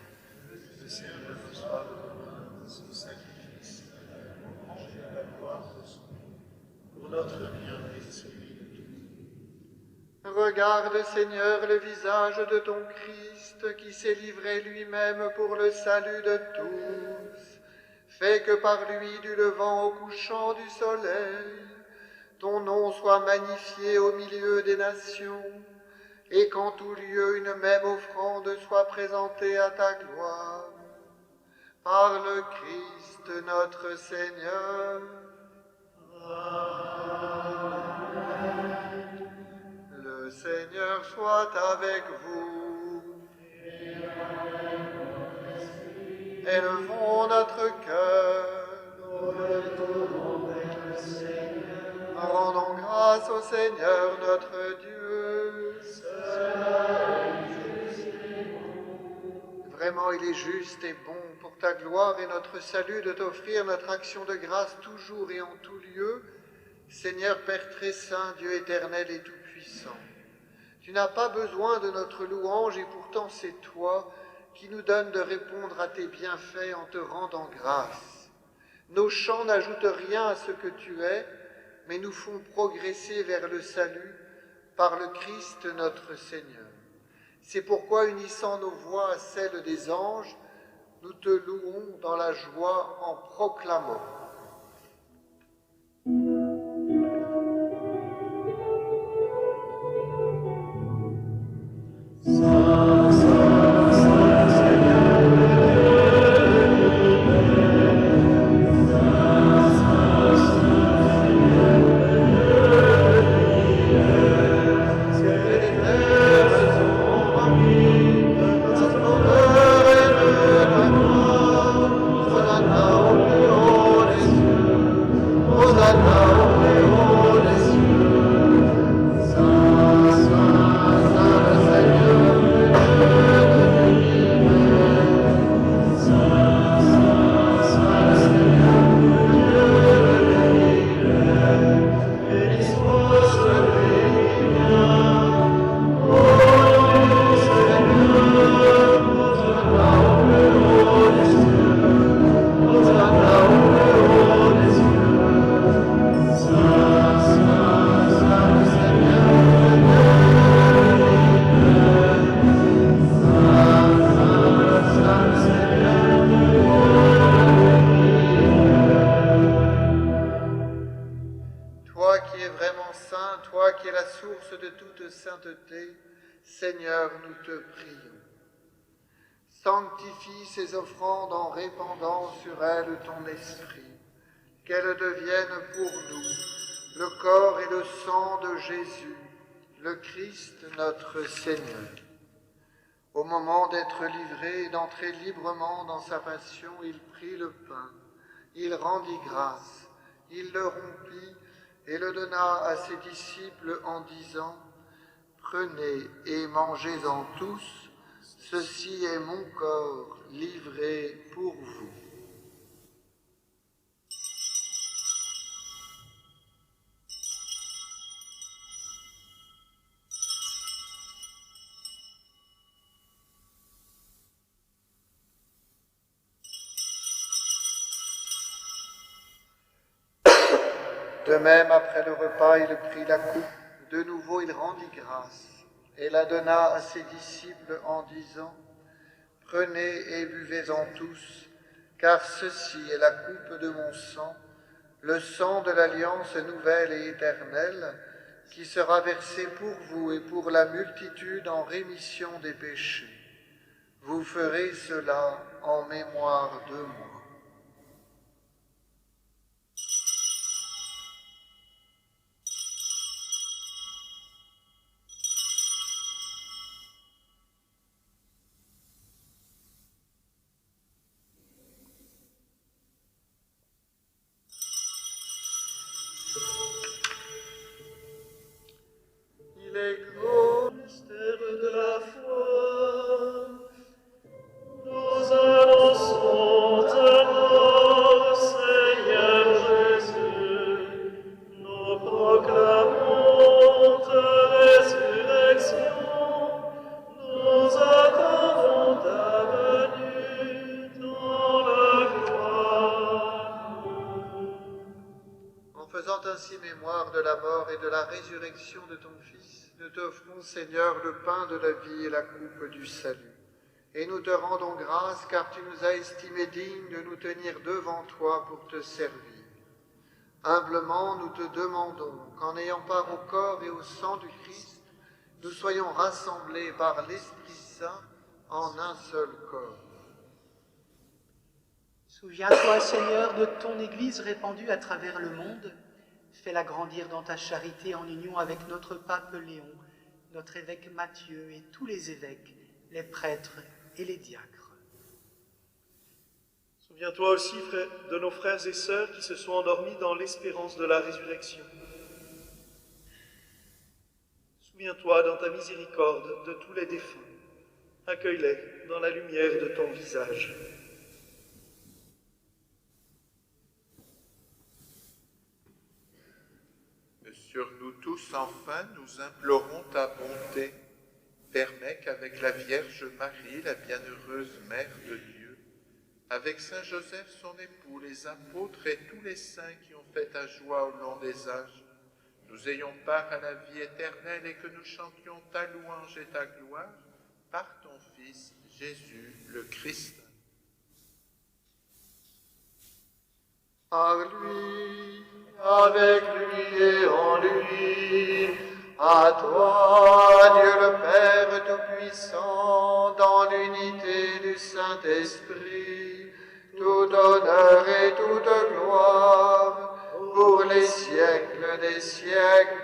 Le Seigneur reçoive ce sacrifice pour manger la gloire de son nom, pour notre bien et celui de tous. Regarde, Seigneur, le visage de ton Christ, qui s'est livré lui-même pour le salut de tous. Fais que par lui, du levant au couchant du soleil, ton nom soit magnifié au milieu des nations, et qu'en tout lieu une même offrande soit présentée à ta gloire. Par le Christ notre Seigneur. Amen. Le Seigneur soit avec vous. Élevons notre cœur. Rendons grâce au Seigneur notre Dieu. Vraiment, il est juste et bon pour ta gloire et notre salut de t'offrir notre action de grâce toujours et en tout lieu, Seigneur Père très saint, Dieu éternel et tout-puissant. Tu n'as pas besoin de notre louange et pourtant c'est toi qui nous donnes de répondre à tes bienfaits en te rendant grâce. Nos chants n'ajoutent rien à ce que tu es, mais nous font progresser vers le salut par le Christ notre Seigneur. C'est pourquoi, unissant nos voix à celles des anges, nous te louons dans la joie en proclamant. Seigneur, nous te prions. Sanctifie ces offrandes en répandant sur elles ton esprit, qu'elles deviennent pour nous le corps et le sang de Jésus, le Christ notre Seigneur. Au moment d'être livré et d'entrer librement dans sa passion, il prit le pain, il rendit grâce, il le rompit et le donna à ses disciples en disant : Prenez et mangez-en tous, ceci est mon corps livré pour vous. De même, après le repas, il prit la coupe. De nouveau, il rendit grâce et la donna à ses disciples en disant : Prenez et buvez-en tous, car ceci est la coupe de mon sang, le sang de l'alliance nouvelle et éternelle, qui sera versé pour vous et pour la multitude en rémission des péchés. Vous ferez cela en mémoire de moi. Nous annonçons ainsi mémoire de la mort et de la résurrection de ton Fils, nous t'offrons, Seigneur, le pain de la vie et la coupe du salut. Et nous te rendons grâce car tu nous as estimés dignes de nous tenir devant toi pour te servir. Humblement, nous te demandons qu'en ayant part au corps et au sang du Christ, nous soyons rassemblés par l'Esprit Saint en un seul corps. Souviens-toi, Seigneur, de ton Église répandue à travers le monde. Fais-la grandir dans ta charité en union avec notre pape Léon, notre évêque Matthieu et tous les évêques, les prêtres et les diacres. Souviens-toi aussi de nos frères et sœurs qui se sont endormis dans l'espérance de la résurrection. Souviens-toi dans ta miséricorde de tous les défunts. Accueille-les dans la lumière de ton visage. Sur nous tous, enfin, nous implorons ta bonté. Permets qu'avec la Vierge Marie, la bienheureuse Mère de Dieu, avec Saint Joseph, son époux, les apôtres et tous les saints qui ont fait ta joie au long des âges, nous ayons part à la vie éternelle et que nous chantions ta louange et ta gloire par ton Fils, Jésus le Christ. Par lui, avec lui et en lui, à toi, Dieu le Père Tout-Puissant, dans l'unité du Saint-Esprit, tout honneur et toute gloire, pour les siècles des siècles.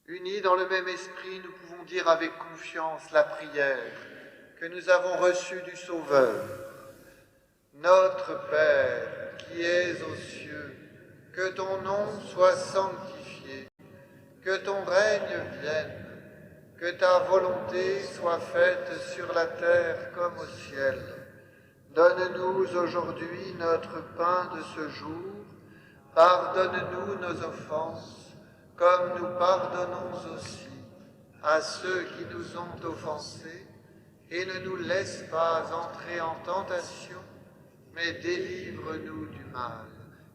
Unis dans le même esprit, nous pouvons dire avec confiance la prière que nous avons reçue du Sauveur. Notre Père, qui es aux cieux, que ton nom soit sanctifié, que ton règne vienne, que ta volonté soit faite sur la terre comme au ciel. Donne-nous aujourd'hui notre pain de ce jour. Pardonne-nous nos offenses, comme nous pardonnons aussi à ceux qui nous ont offensés, et ne nous laisse pas entrer en tentation, mais délivre-nous du mal.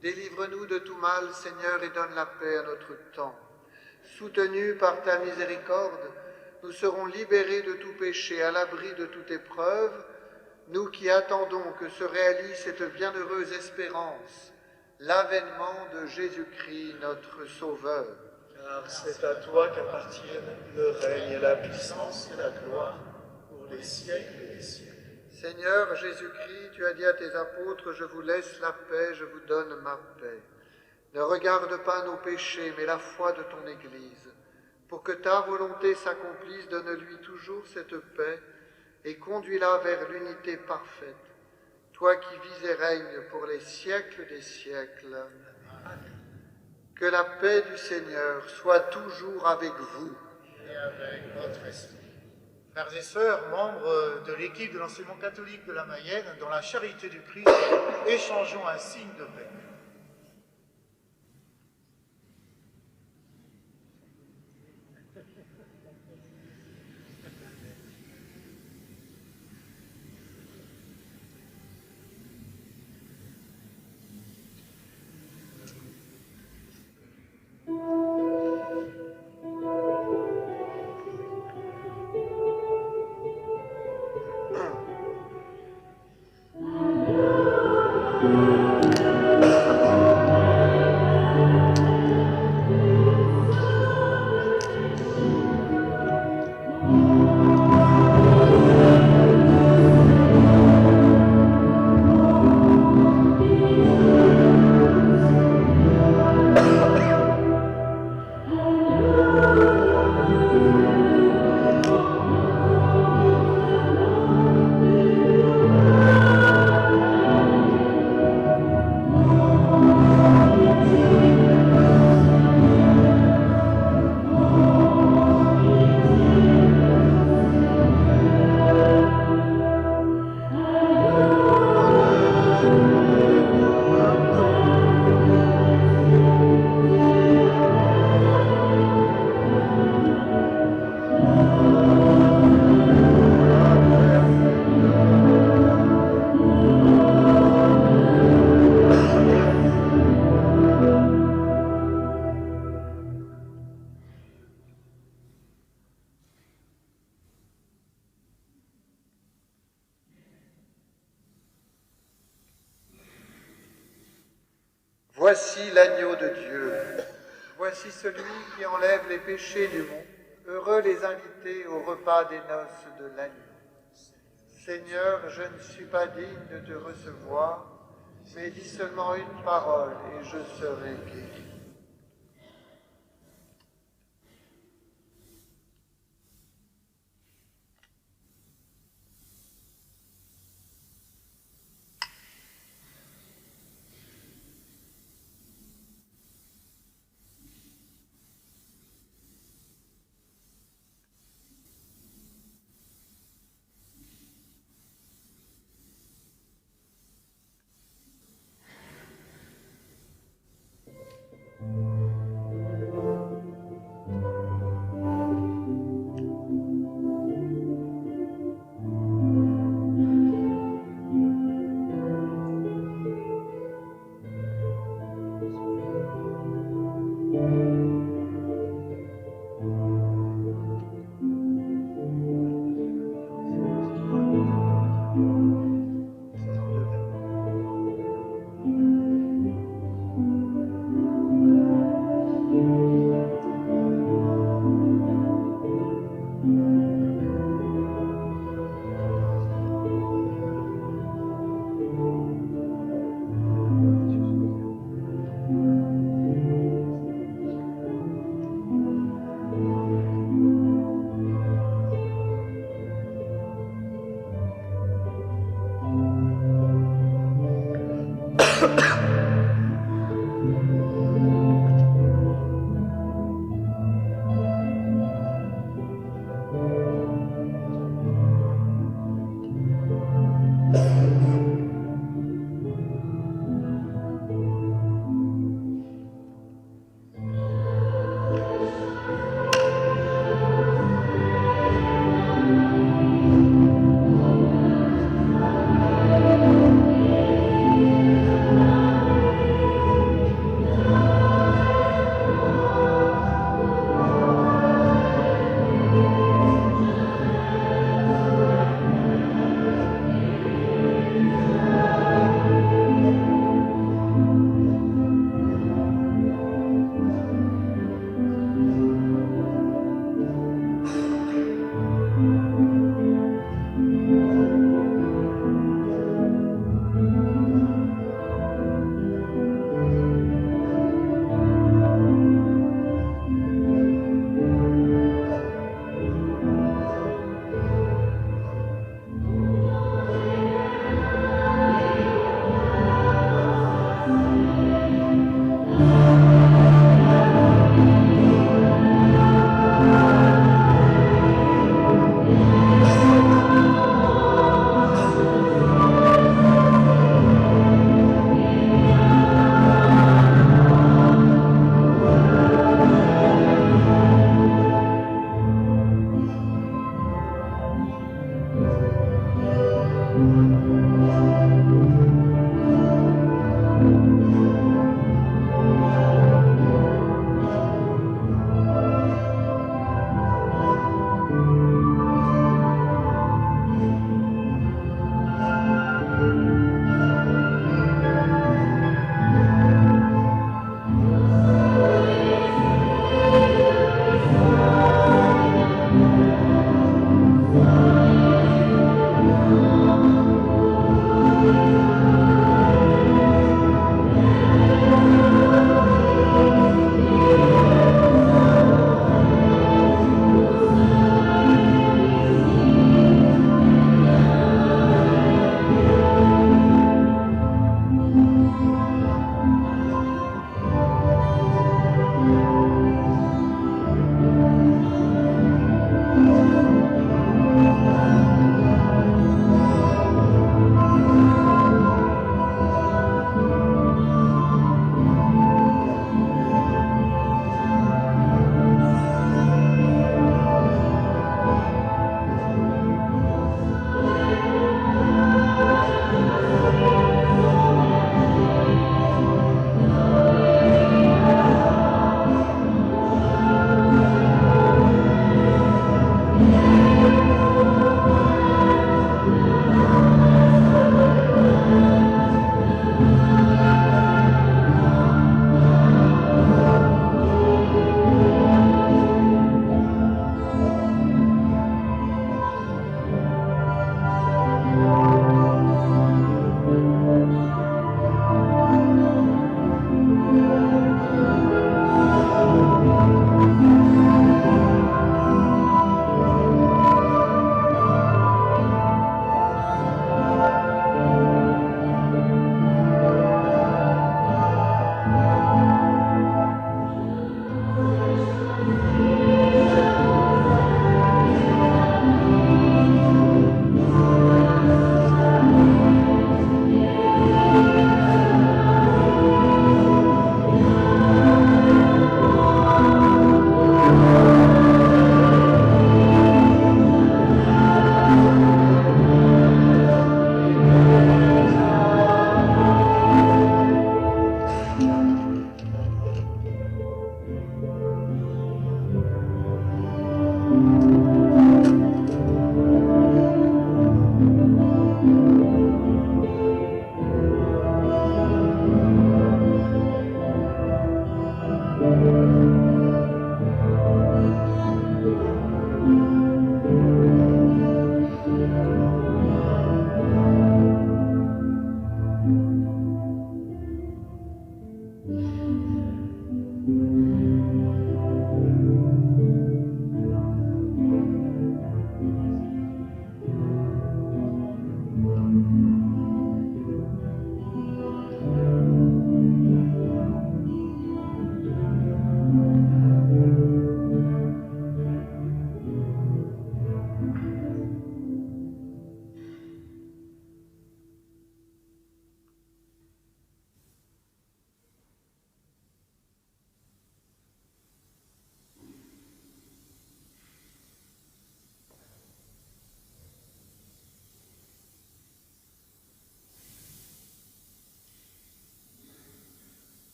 Délivre-nous de tout mal, Seigneur, et donne la paix à notre temps. Soutenus par ta miséricorde, nous serons libérés de tout péché, à l'abri de toute épreuve, nous qui attendons que se réalise cette bienheureuse espérance, l'avènement de Jésus-Christ, notre Sauveur. Car c'est à toi qu'appartiennent le règne, la puissance et la gloire pour les siècles des siècles. Seigneur Jésus-Christ, tu as dit à tes apôtres, je vous laisse la paix, je vous donne ma paix. Ne regarde pas nos péchés, mais la foi de ton Église. Pour que ta volonté s'accomplisse, donne-lui toujours cette paix et conduis-la vers l'unité parfaite. Toi qui vis et règnes pour les siècles des siècles. Que la paix du Seigneur soit toujours avec vous. Et avec votre esprit. Frères et sœurs, membres de l'équipe de l'enseignement catholique de la Mayenne, dans la charité du Christ, échangeons un signe de paix. voici l'agneau de Dieu. Voici celui qui enlève les péchés du monde. Heureux les invités au repas des noces de l'agneau. Seigneur, je ne suis pas digne de te recevoir, mais dis seulement une parole et je serai guéri.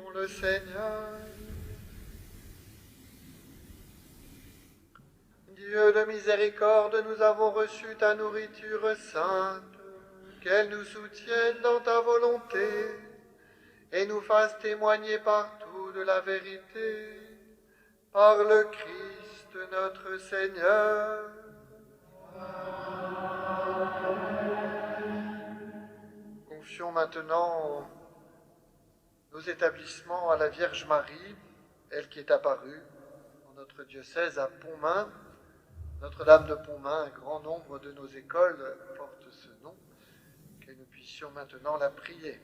Prions le Seigneur. Dieu de miséricorde, nous avons reçu ta nourriture sainte, qu'elle nous soutienne dans ta volonté et nous fasse témoigner partout de la vérité, par le Christ notre Seigneur. Confions maintenant nos établissements à la Vierge Marie, elle qui est apparue dans notre diocèse à Pontmain. Notre-Dame de Pontmain, un grand nombre de nos écoles portent ce nom, que nous puissions maintenant la prier.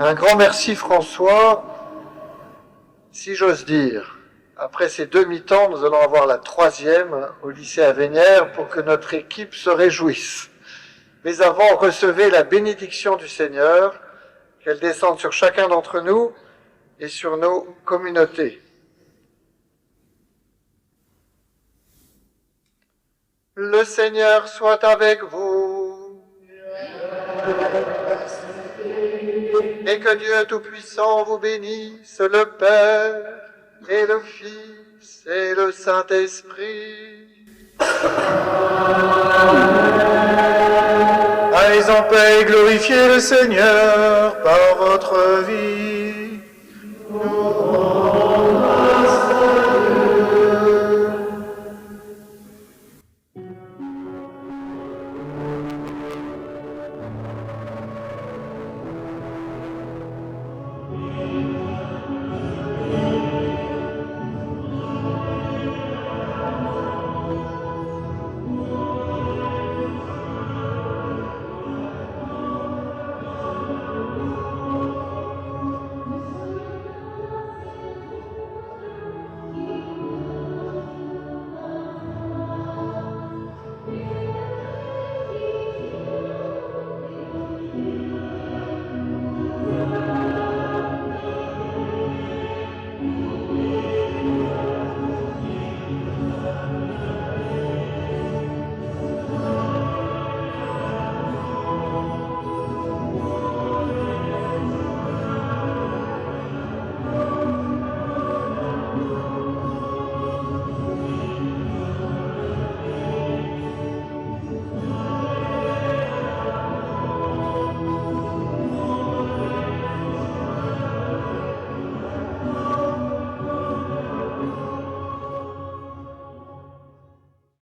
Un grand merci François, si j'ose dire. Après ces 2 mi-temps, nous allons avoir la 3e au lycée Avenières pour que notre équipe se réjouisse. Mais avant, recevez la bénédiction du Seigneur, qu'elle descende sur chacun d'entre nous et sur nos communautés. Le Seigneur soit avec vous. Et que Dieu Tout-Puissant vous bénisse, le Père et le Fils et le Saint-Esprit. Allez en paix et glorifiez le Seigneur par votre vie.